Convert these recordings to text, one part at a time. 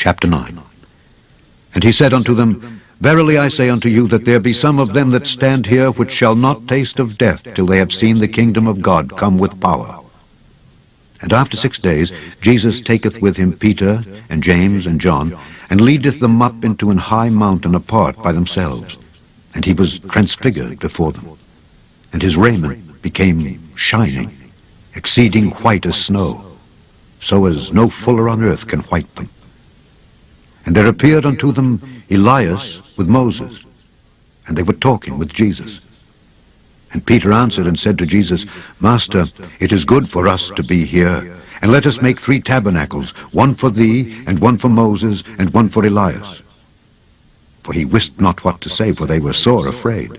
Chapter 9. And he said unto them, Verily I say unto you, that there be some of them that stand here which shall not taste of death till they have seen the kingdom of God come with power. And after 6 days Jesus taketh with him Peter and James and John, and leadeth them up into an high mountain apart by themselves. And he was transfigured before them. And his raiment became shining, exceeding white as snow, so as no fuller on earth can white them. And there appeared unto them Elias with Moses, and they were talking with Jesus. And Peter answered and said to Jesus, Master, it is good for us to be here, and let us make 3 tabernacles, one for thee, and one for Moses, and one for Elias. For he wist not what to say, for they were sore afraid.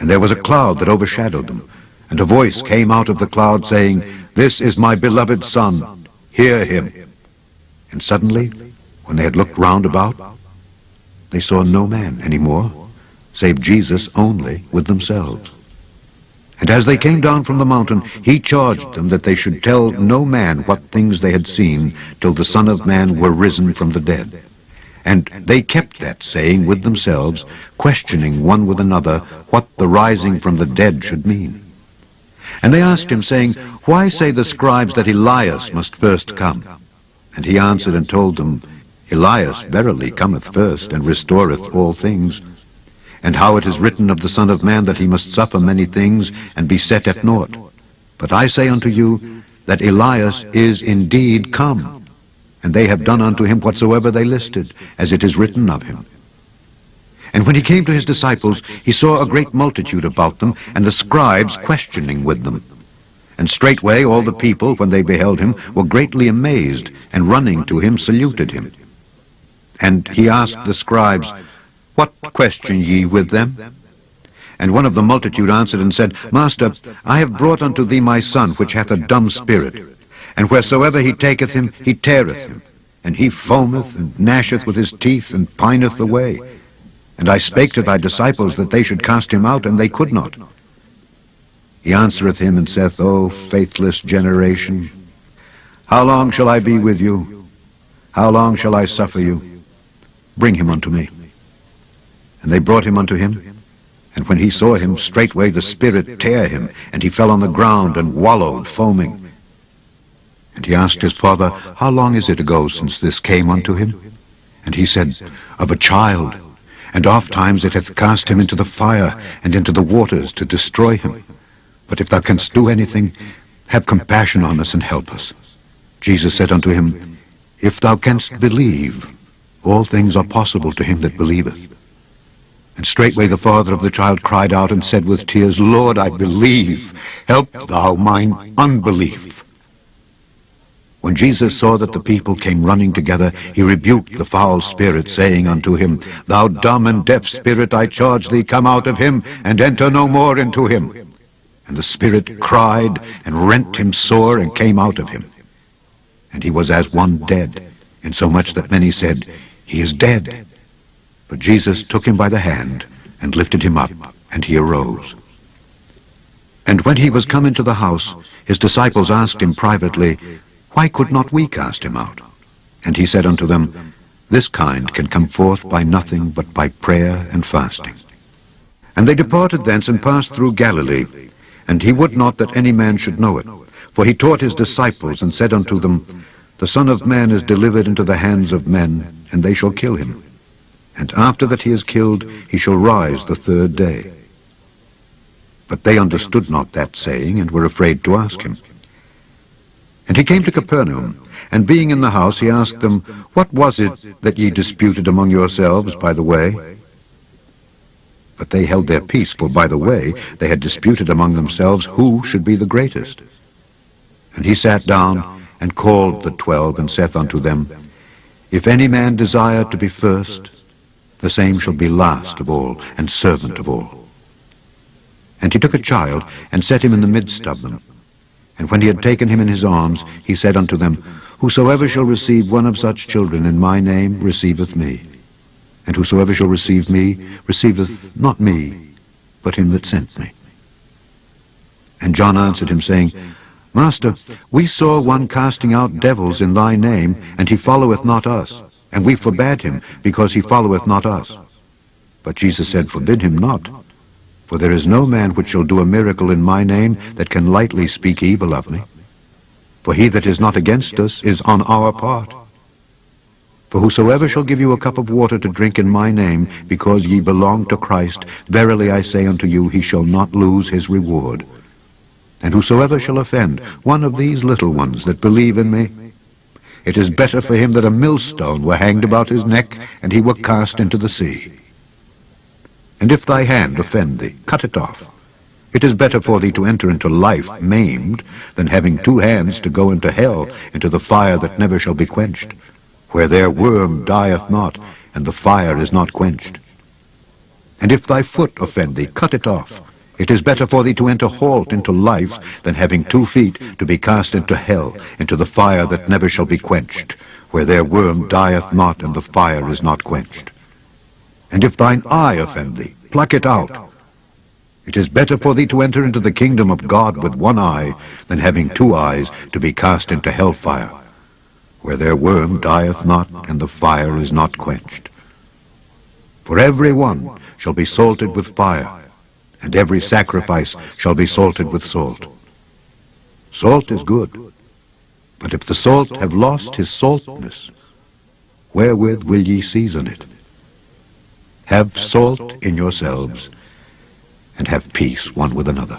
And there was a cloud that overshadowed them, and a voice came out of the cloud, saying, This is my beloved Son, hear him. And suddenly, when they had looked round about, they saw no man any more, save Jesus only with themselves. And as they came down from the mountain, he charged them that they should tell no man what things they had seen, till the Son of Man were risen from the dead. And they kept that saying with themselves, questioning one with another what the rising from the dead should mean. And they asked him, saying, Why say the scribes that Elias must first come? And he answered and told them, Elias verily cometh first, and restoreth all things. And how it is written of the Son of Man that he must suffer many things, and be set at naught. But I say unto you, that Elias is indeed come, and they have done unto him whatsoever they listed, as it is written of him. And when he came to his disciples, he saw a great multitude about them, and the scribes questioning with them. And straightway all the people, when they beheld him, were greatly amazed, and running to him saluted him. And he asked the scribes, What question ye with them? And one of the multitude answered and said, Master, I have brought unto thee my son, which hath a dumb spirit. And wheresoever he taketh him, he teareth him. And he foameth, and gnasheth with his teeth, and pineth away. And I spake to thy disciples that they should cast him out, and they could not. He answereth him, and saith, O faithless generation, how long shall I be with you? How long shall I suffer you? Bring him unto me. And they brought him unto him. And when he saw him, straightway the spirit tare him, and he fell on the ground, and wallowed, foaming. And he asked his father, How long is it ago since this came unto him? And he said, Of a child, and oft times it hath cast him into the fire, and into the waters, to destroy him. But if thou canst do anything, have compassion on us, and help us. Jesus said unto him, If thou canst believe, all things are possible to him that believeth. And straightway the father of the child cried out, and said with tears, Lord, I believe, help thou mine unbelief. When Jesus saw that the people came running together, he rebuked the foul spirit, saying unto him, Thou dumb and deaf spirit, I charge thee, come out of him, and enter no more into him. And the spirit cried, and rent him sore, and came out of him. And he was as one dead, insomuch that many said, He is dead. But Jesus took him by the hand, and lifted him up, and he arose. And when he was come into the house, his disciples asked him privately, Why could not we cast him out? And he said unto them, This kind can come forth by nothing but by prayer and fasting. And they departed thence, and passed through Galilee. And he would not that any man should know it. For he taught his disciples, and said unto them, The Son of Man is delivered into the hands of men, and they shall kill him. And after that he is killed, he shall rise the 3rd day. But they understood not that saying, and were afraid to ask him. And he came to Capernaum, and being in the house, he asked them, What was it that ye disputed among yourselves by the way? But they held their peace, for by the way they had disputed among themselves who should be the greatest. And he sat down, and called the 12, and saith unto them, If any man desire to be first, the same shall be last of all, and servant of all. And he took a child, and set him in the midst of them. And when he had taken him in his arms, he said unto them, Whosoever shall receive one of such children in my name receiveth me. And whosoever shall receive me receiveth not me, but him that sent me. And John answered him, saying, Master, we saw one casting out devils in thy name, and he followeth not us. And we forbade him, because he followeth not us. But Jesus said, Forbid him not. For there is no man which shall do a miracle in my name that can lightly speak evil of me. For he that is not against us is on our part. For whosoever shall give you a cup of water to drink in my name, because ye belong to Christ, verily I say unto you, he shall not lose his reward. And whosoever shall offend one of these little ones that believe in me, it is better for him that a millstone were hanged about his neck, and he were cast into the sea. And if thy hand offend thee, cut it off. It is better for thee to enter into life maimed, than having 2 hands to go into hell, into the fire that never shall be quenched, where their worm dieth not, and the fire is not quenched. And if thy foot offend thee, cut it off. It is better for thee to enter halt into life, than having 2 feet to be cast into hell, into the fire that never shall be quenched, where their worm dieth not, and the fire is not quenched. And if thine eye offend thee, pluck it out. It is better for thee to enter into the kingdom of God with 1 eye, than having 2 eyes to be cast into hellfire, where their worm dieth not, and the fire is not quenched. For every one shall be salted with fire, and every sacrifice shall be salted with salt. Salt is good, but if the salt have lost his saltness, wherewith will ye season it? Have salt in yourselves, and have peace one with another.